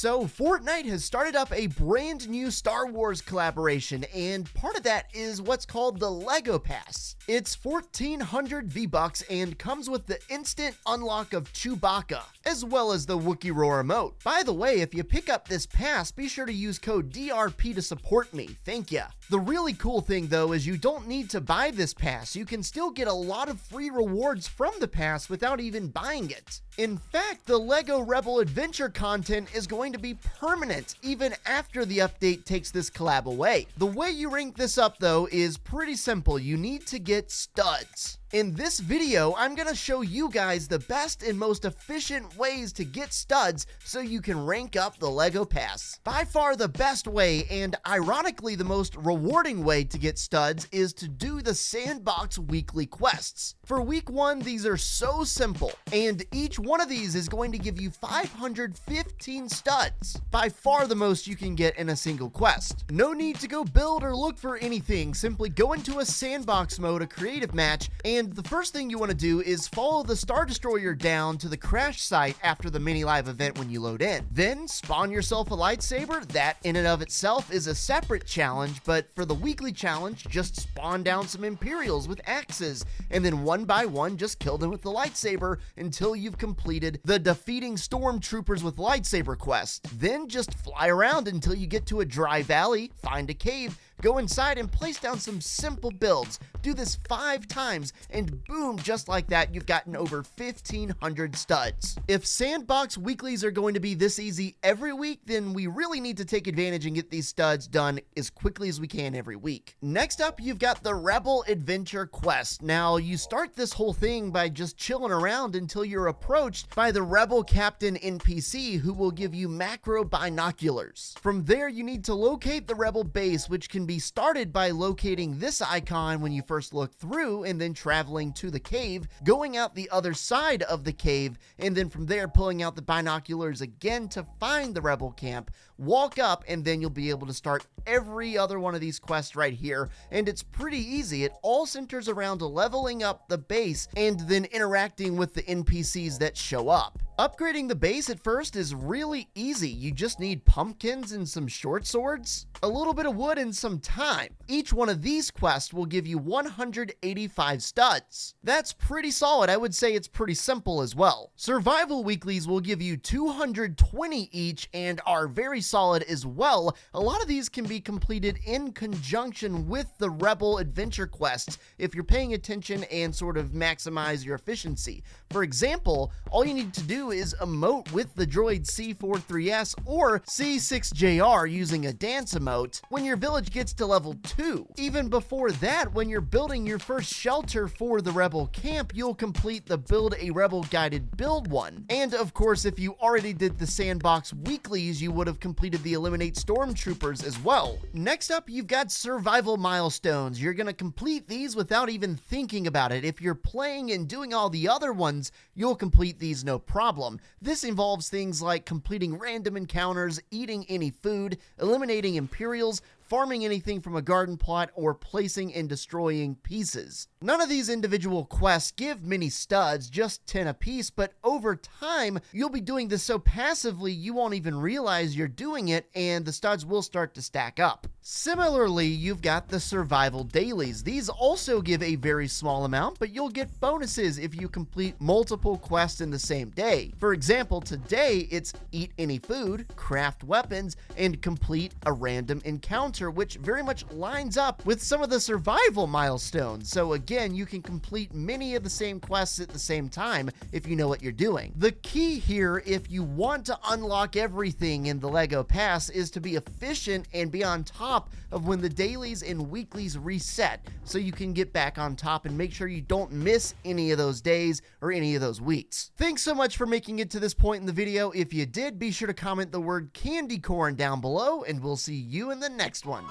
So Fortnite has started up a brand new Star Wars collaboration, and part of that is what's called the LEGO Pass. It's 1,400 V-Bucks and comes with the instant unlock of Chewbacca, as well as the Wookiee Roar emote. By the way, if you pick up this pass, be sure to use code DRP to support me. Thank ya. The really cool thing though is you don't need to buy this pass. You can still get a lot of free rewards from the pass without even buying it. In fact, the LEGO Rebel Adventure content is going to be permanent even after the update takes this collab away. The way you rank this up though is pretty simple. You need to get studs. In this video, I'm going to show you guys the best and most efficient ways to get studs so you can rank up the LEGO Pass. By far the best way, and ironically the most rewarding way to get studs, is to do the Sandbox weekly quests. For week 1, these are so simple, and each one of these is going to give you 515 studs. By far the most you can get in a single quest. No need to go build or look for anything, simply go into a Sandbox mode, a creative match, and the first thing you want to do is follow the Star Destroyer down to the crash site after the mini live event when you load in. Then spawn yourself a lightsaber. That in and of itself is a separate challenge, but for the weekly challenge, just spawn down some Imperials with axes, and then one by one just kill them with the lightsaber until you've completed the defeating stormtroopers with lightsaber quest. Then just fly around until you get to a dry valley, find a cave, go inside and place down some simple builds. Do this 5 times and boom, just like that, you've gotten over 1,500 studs. If Sandbox weeklies are going to be this easy every week, then we really need to take advantage and get these studs done as quickly as we can every week. Next up, you've got the Rebel Adventure Quest. Now, you start this whole thing by just chilling around until you're approached by the Rebel Captain NPC who will give you macro binoculars. From there, you need to locate the Rebel base, which can be started by locating this icon when you first look through, and then traveling to the cave, going out the other side of the cave, and then from there pulling out the binoculars again to find the Rebel camp, walk up, and then you'll be able to start every other one of these quests right here. And it's pretty easy. It all centers around leveling up the base and then interacting with the NPCs that show up. Upgrading the base at first is really easy. You just need pumpkins and some short swords, a little bit of wood, and some time. Each one of these quests will give you 185 studs. That's pretty solid. I would say it's pretty simple as well. Survival weeklies will give you 220 each and are very solid as well. A lot of these can be completed in conjunction with the Rebel Adventure quests if you're paying attention and sort of maximize your efficiency. For example, all you need to do is emote with the droid C43S or C6JR using a dance emote when your village gets to level 2. Even before that, when you're building your first shelter for the Rebel camp, you'll complete the Build a Rebel Guided Build one. And of course, if you already did the Sandbox weeklies, you would have completed the Eliminate Stormtroopers as well. Next up, you've got Survival Milestones. You're going to complete these without even thinking about it. If you're playing and doing all the other ones, you'll complete these no problem. This involves things like completing random encounters, eating any food, eliminating Imperials, farming anything from a garden plot, or placing and destroying pieces. None of these individual quests give many studs, just 10 apiece, but over time, you'll be doing this so passively you won't even realize you're doing it, and the studs will start to stack up. Similarly, you've got the survival dailies. These also give a very small amount, but you'll get bonuses if you complete multiple quests in the same day. For example, today it's eat any food, craft weapons, and complete a random encounter, which very much lines up with some of the survival milestones. So again, you can complete many of the same quests at the same time if you know what you're doing. The key here, if you want to unlock everything in the LEGO Pass, is to be efficient and be on top of when the dailies and weeklies reset, so you can get back on top and make sure you don't miss any of those days or any of those weeks. Thanks so much for making it to this point in the video. If you did, be sure to comment the word candy corn down below, and we'll see you in the next one.